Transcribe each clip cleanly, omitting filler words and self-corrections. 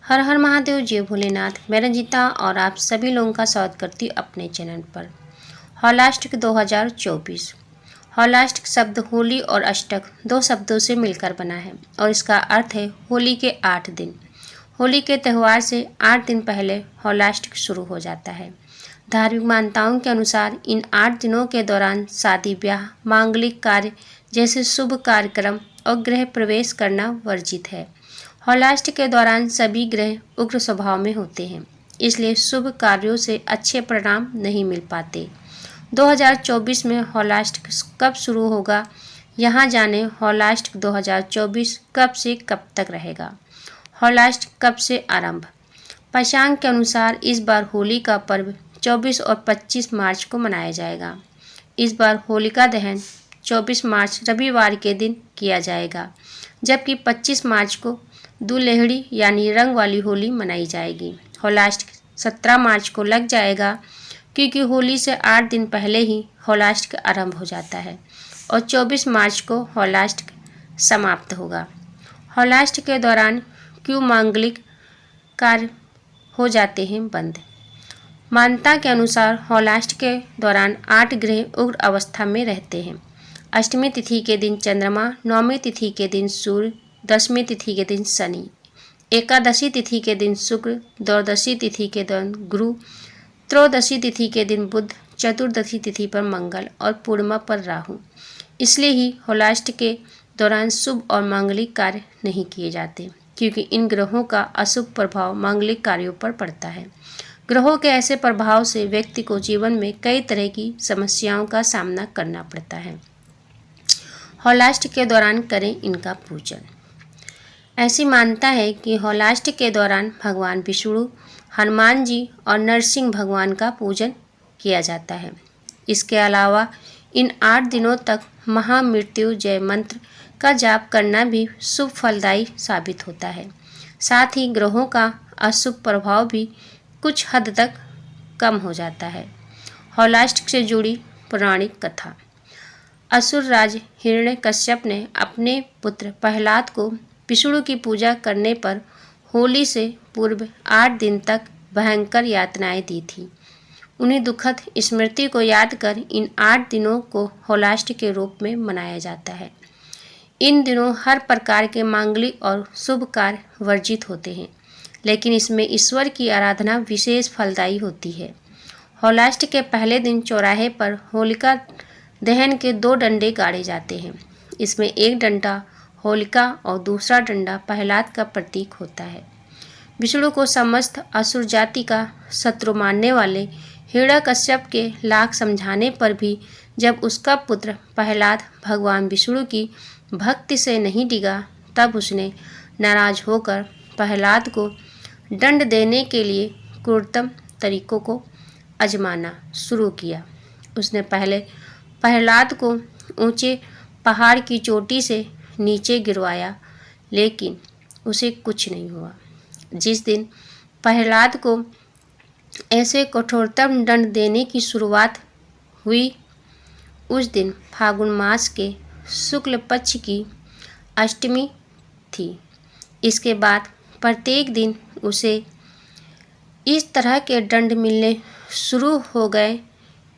हर हर महादेव, जय भोलेनाथ। मैं रंजिता और आप सभी लोगों का स्वागत करती हूँ अपने चैनल पर। हौलाष्टक 2024। हौलाष्टक शब्द होली और अष्टक दो शब्दों से मिलकर बना है और इसका अर्थ है होली के 8 दिन। होली के त्यौहार से 8 दिन पहले हौलाष्टक शुरू हो जाता है। धार्मिक मान्यताओं के अनुसार इन 8 दिनों के दौरान शादी ब्याह, मांगलिक कार्य जैसे शुभ कार्यक्रम और गृह प्रवेश करना वर्जित है। हौलाष्टक के दौरान सभी ग्रह उग्र स्वभाव में होते हैं, इसलिए शुभ कार्यों से अच्छे परिणाम नहीं मिल पाते। 2024 में हौलाष्टक कब शुरू होगा, यहाँ जानें। हौलाष्टक 2024 कब से कब तक रहेगा। हौलाष्टक कब से आरंभ। पंचांग के अनुसार इस बार होली का पर्व 24 और 25 मार्च को मनाया जाएगा। इस बार होलिका दहन 24 मार्च रविवार के दिन किया जाएगा, जबकि 25 मार्च को दुलेहड़ी यानी रंग वाली होली मनाई जाएगी। हौलाष्टक 17 मार्च को लग जाएगा, क्योंकि होली से 8 दिन पहले ही हौलाष्टक आरंभ हो जाता है और 24 मार्च को हौलाष्टक समाप्त होगा। हौलाष्टक के दौरान क्यों मांगलिक कार्य हो जाते हैं बंद। मान्यता के अनुसार हौलाष्टक के दौरान 8 ग्रह उग्र अवस्था में रहते हैं। अष्टमी तिथि के दिन चंद्रमा, नवमी तिथि के दिन सूर्य, दशमी तिथि के दिन शनि, एकादशी तिथि के दिन शुक्र, द्वादशी तिथि के दिन गुरु, त्रयोदशी तिथि के दिन बुध, चतुर्दशी तिथि पर मंगल और पूर्णिमा पर राहु। इसलिए ही हौलाष्टक के दौरान शुभ और मांगलिक कार्य नहीं किए जाते, क्योंकि इन ग्रहों का अशुभ प्रभाव मांगलिक कार्यों पर पड़ता है। ग्रहों के ऐसे प्रभाव से व्यक्ति को जीवन में कई तरह की समस्याओं का सामना करना पड़ता है। हौलाष्टक के दौरान करें इनका पूजन। ऐसी मान्यता है कि हौलाष्टक के दौरान भगवान विष्णु, हनुमान जी और नरसिंह भगवान का पूजन किया जाता है। इसके अलावा इन 8 दिनों तक महामृत्युंजय मंत्र का जाप करना भी शुभ फलदायी साबित होता है। साथ ही ग्रहों का अशुभ प्रभाव भी कुछ हद तक कम हो जाता है। हौलाष्टक से जुड़ी पौराणिक कथा। असुर राज हिरण्यकश्यप ने अपने पुत्र प्रहलाद को विष्णु की पूजा करने पर होली से पूर्व 8 दिन तक भयंकर यातनाएं दी थी। उन्हीं दुखद स्मृति को याद कर इन 8 दिनों को हौलाष्टक के रूप में मनाया जाता है। इन दिनों हर प्रकार के मांगलिक और शुभ कार्य वर्जित होते हैं, लेकिन इसमें ईश्वर की आराधना विशेष फलदायी होती है। हौलाष्टक के पहले दिन चौराहे पर होलिका दहन के 2 डंडे गाड़े जाते हैं। इसमें एक डंडा होलिका और दूसरा डंडा प्रहलाद का प्रतीक होता है। विष्णु को समस्त असुर जाति का शत्रु मानने वाले हिरण्यकश्यप के लाख समझाने पर भी जब उसका पुत्र प्रहलाद भगवान विष्णु की भक्ति से नहीं डिगा, तब उसने नाराज होकर प्रहलाद को दंड देने के लिए क्रूरतम तरीकों को आजमाना शुरू किया। उसने पहले प्रहलाद को ऊंचे पहाड़ की चोटी से नीचे गिरवाया, लेकिन उसे कुछ नहीं हुआ। जिस दिन प्रहलाद को ऐसे कठोरतम दंड देने की शुरुआत हुई, उस दिन फागुन मास के शुक्ल पक्ष की अष्टमी थी। इसके बाद प्रत्येक दिन उसे इस तरह के दंड मिलने शुरू हो गए।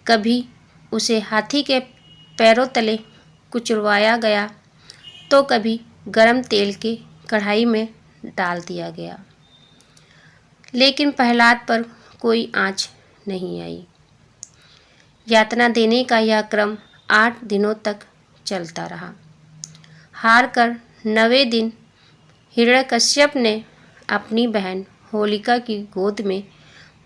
कभी उसे हाथी के पैरों तले कुचलवाया गया, तो कभी गरम तेल की कढ़ाई में डाल दिया गया, लेकिन प्रहलाद पर कोई आंच नहीं आई। यातना देने का यह क्रम 8 दिनों तक चलता रहा। हार कर 9वें दिन हिरण्यकश्यप ने अपनी बहन होलिका की गोद में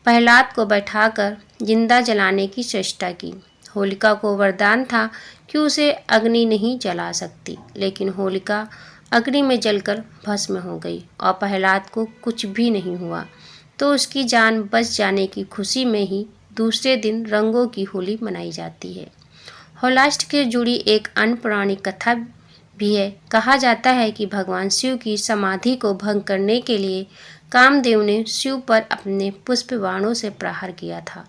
प्रहलाद को बैठाकर जिंदा जलाने की चेष्टा की। होलिका को वरदान था कि उसे अग्नि नहीं जला सकती, लेकिन होलिका अग्नि में जलकर भस्म हो गई और प्रहलाद को कुछ भी नहीं हुआ, तो उसकी जान बच जाने की खुशी में ही दूसरे दिन रंगों की होली मनाई जाती है। हौलाष्टक से जुड़ी एक अन्य पौराणिक कथा भी है। कहा जाता है कि भगवान शिव की समाधि को भंग करने के लिए कामदेव ने शिव पर अपने पुष्प बाणों से प्रहार किया था।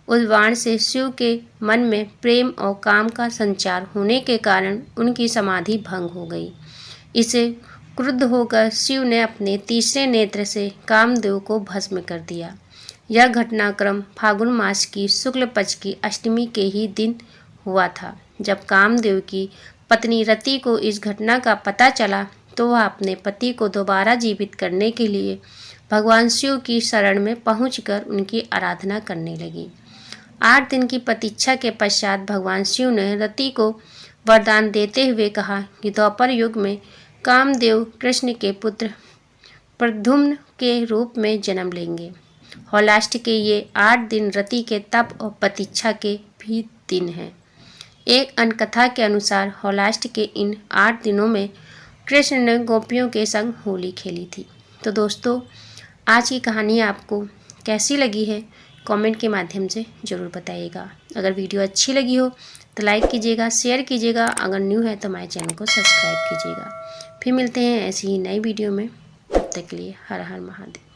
उस बाण से शिव के मन में प्रेम और काम का संचार होने के कारण उनकी समाधि भंग हो गई। इसे क्रुद्ध होकर शिव ने अपने तीसरे नेत्र से कामदेव को भस्म कर दिया। यह घटनाक्रम फागुन मास की शुक्ल पक्ष की अष्टमी के ही दिन हुआ था। जब कामदेव की पत्नी रति को इस घटना का पता चला तो वह अपने पति को दोबारा जीवित करने के लिए भगवान शिव की शरण में पहुंचकर उनकी आराधना करने लगी। 8 दिन की प्रतीक्षा के पश्चात भगवान शिव ने रति को वरदान देते हुए कहा कि द्वापर युग में कामदेव कृष्ण के पुत्र प्रद्युम्न के रूप में जन्म लेंगे। हौलाष्ट के ये 8 दिन रति के तप और प्रतीक्षा के भी दिन हैं। एक अन्य कथा के अनुसार हौलाष्ट के इन 8 दिनों में कृष्ण ने गोपियों के संग होली खेली थी। तो दोस्तों, आज की कहानी आपको कैसी लगी है कमेंट के माध्यम से ज़रूर बताइएगा। अगर वीडियो अच्छी लगी हो तो लाइक कीजिएगा, शेयर कीजिएगा। अगर न्यू है तो हमारे चैनल को सब्सक्राइब कीजिएगा। फिर मिलते हैं ऐसी ही नई वीडियो में। तब तक के लिए हर हर महादेव।